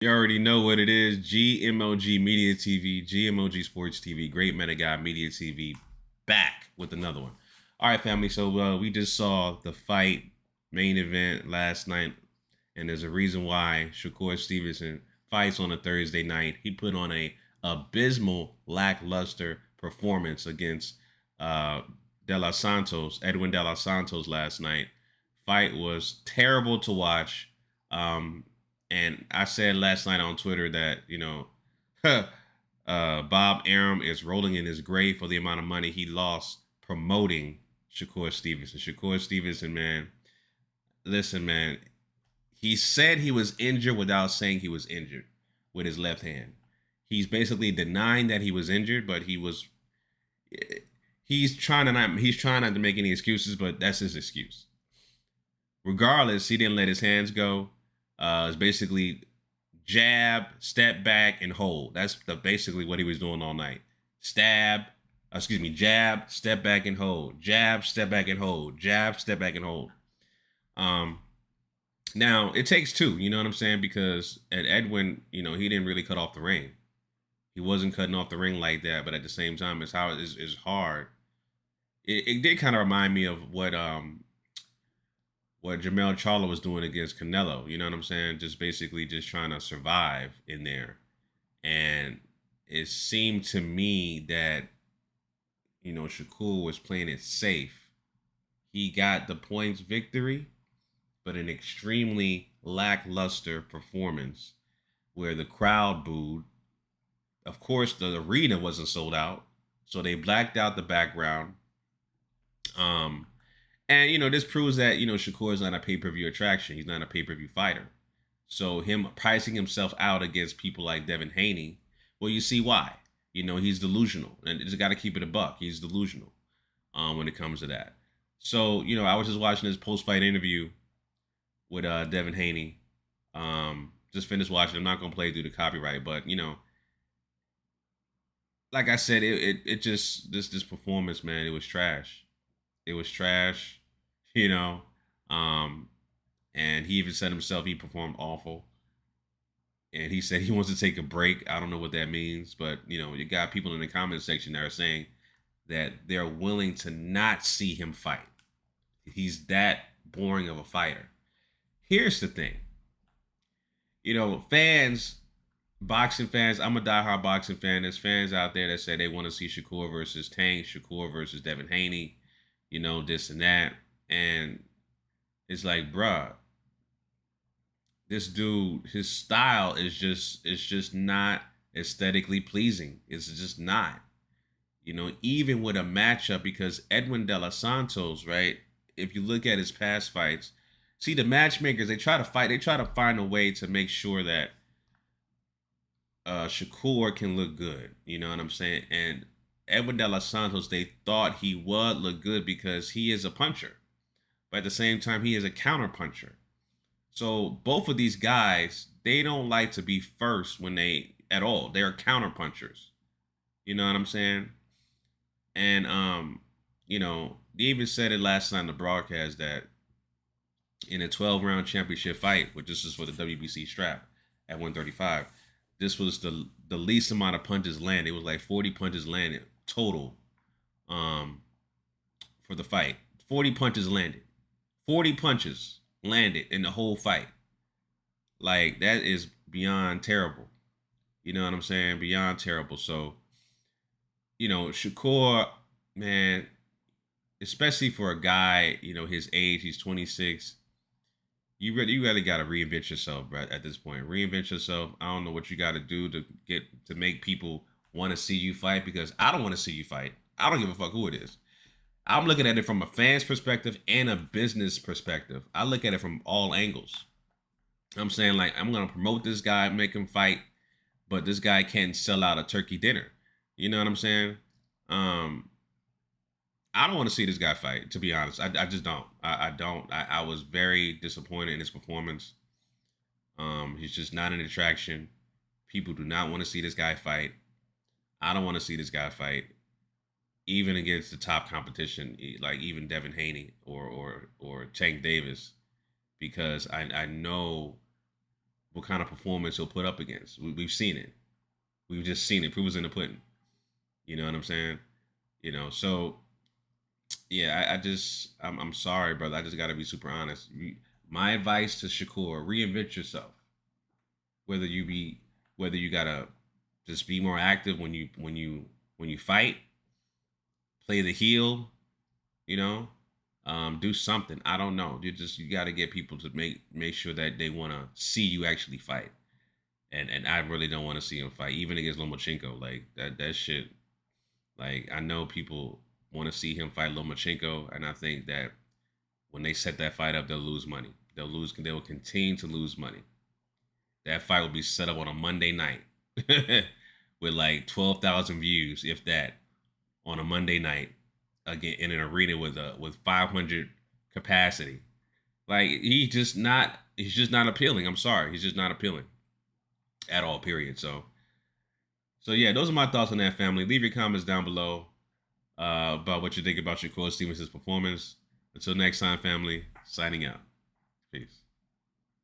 You already know what it is. GMOG Media TV, GMOG Sports TV, Great Meta Guy Media TV, back with another one. All right, family. So we just saw the fight main event last night, and there's a reason why Shakur Stevenson fights on a Thursday night. He put on a abysmal, lackluster performance against uh, De Los Santos, Edwin De Los Santos last night. Fight was terrible to watch. Um, and I said last night on Twitter that, Bob Arum is rolling in his grave for the amount of money he lost promoting Shakur Stevenson. Shakur Stevenson, man, listen, man, he said he was injured without saying he was injured with his left hand. He's basically denying that he was injured, but he's trying not to make any excuses, but that's his excuse. Regardless, he didn't let his hands go. It's basically jab, step back, and hold. That's basically what he was doing all night. Jab, step back and hold. Jab, step back and hold. Jab, step back and hold. Um, Now it takes two. You know what I'm saying? Because at Edwin, he didn't really cut off the ring. He wasn't cutting off the ring like that, but at the same time, it's hard. It did kind of remind me of what Jamel Charlo was doing against Canelo. You know what I'm saying? Just basically just trying to survive in there. And it seemed to me that, Shakur was playing it safe. He got the points victory, but an extremely lackluster performance where the crowd booed. Of course, the arena wasn't sold out, so they blacked out the background. Um, And this proves that Shakur is not a pay per view attraction. He's not a pay per view fighter. So him pricing himself out against people like Devin Haney, well, you see why. He's delusional, and just got to keep it a buck. He's delusional when it comes to that. So I was just watching this post fight interview with Devin Haney. Just finished watching. I'm not gonna play through the copyright, but like I said, it just this performance, man, it was trash. It was trash, you know. Um, and he even said himself he performed awful. And he said he wants to take a break. I don't know what that means, but you got people in the comment section that are saying that they're willing to not see him fight. He's that boring of a fighter. Here's the thing, fans, boxing fans. I'm a diehard boxing fan. There's fans out there that say they want to see Shakur versus Tank, Shakur versus Devin Haney, this and that. And it's like, bruh, this dude, his style is just not aesthetically pleasing. It's just not. Even with a matchup, because Edwin De Los Santos, right? If you look at his past fights, see the matchmakers, they try to find a way to make sure that Shakur can look good. You know what I'm saying? And Edwin De Los Santos, they thought he would look good because he is a puncher, but at the same time, he is a counter puncher. So both of these guys, they don't like to be first when they at all. They're counter punchers. You know what I'm saying? And they even said it last night on the broadcast that in a 12-round championship fight, which this is for the WBC strap at 135, this was the least amount of punches landed. It was like 40 punches landed total um, for the fight. 40 punches landed. 40 punches landed in the whole fight. Like, that is beyond terrible. You know what I'm saying? Beyond terrible. So, Shakur, man, especially for a guy, his age, he's 26. You really got to reinvent yourself, bro. At this point, reinvent yourself. I don't know what you got to do to make people want to see you fight, because I don't want to see you fight. I don't give a fuck who it is. I'm looking at it from a fan's perspective and a business perspective. I look at it from all angles. I'm saying, like, I'm gonna promote this guy, make him fight, but this guy can't sell out a turkey dinner. You know what I'm saying? Um, I don't want to see this guy fight. To be honest, I just don't. I don't. I was very disappointed in his performance. He's just not an attraction. People do not want to see this guy fight. I don't want to see this guy fight, even against the top competition, like even Devin Haney or Tank Davis, because I know what kind of performance he'll put up against. We've seen it. We've just seen it. Proof is in the pudding. You know what I'm saying? So yeah, I'm sorry, brother. I just got to be super honest. My advice to Shakur: reinvent yourself. Whether you be whether you gotta just be more active when you fight, play the heel, you know, do something. I don't know. You got to get people to make sure that they want to see you actually fight. And I really don't want to see him fight, even against Lomachenko. Like that shit. Like I know people want to see him fight Lomachenko, and I think that when they set that fight up, they'll lose money. They will continue to lose money. That fight will be set up on a Monday night with like 12,000 views, if that, on a Monday night, again in an arena with 500 capacity. Like he's just not appealing. I'm sorry, he's just not appealing at all. Period. So yeah, those are my thoughts on that, family. Leave your comments down below about what you think about Shakur Stevenson's performance. Until next time, family. Signing out. Peace.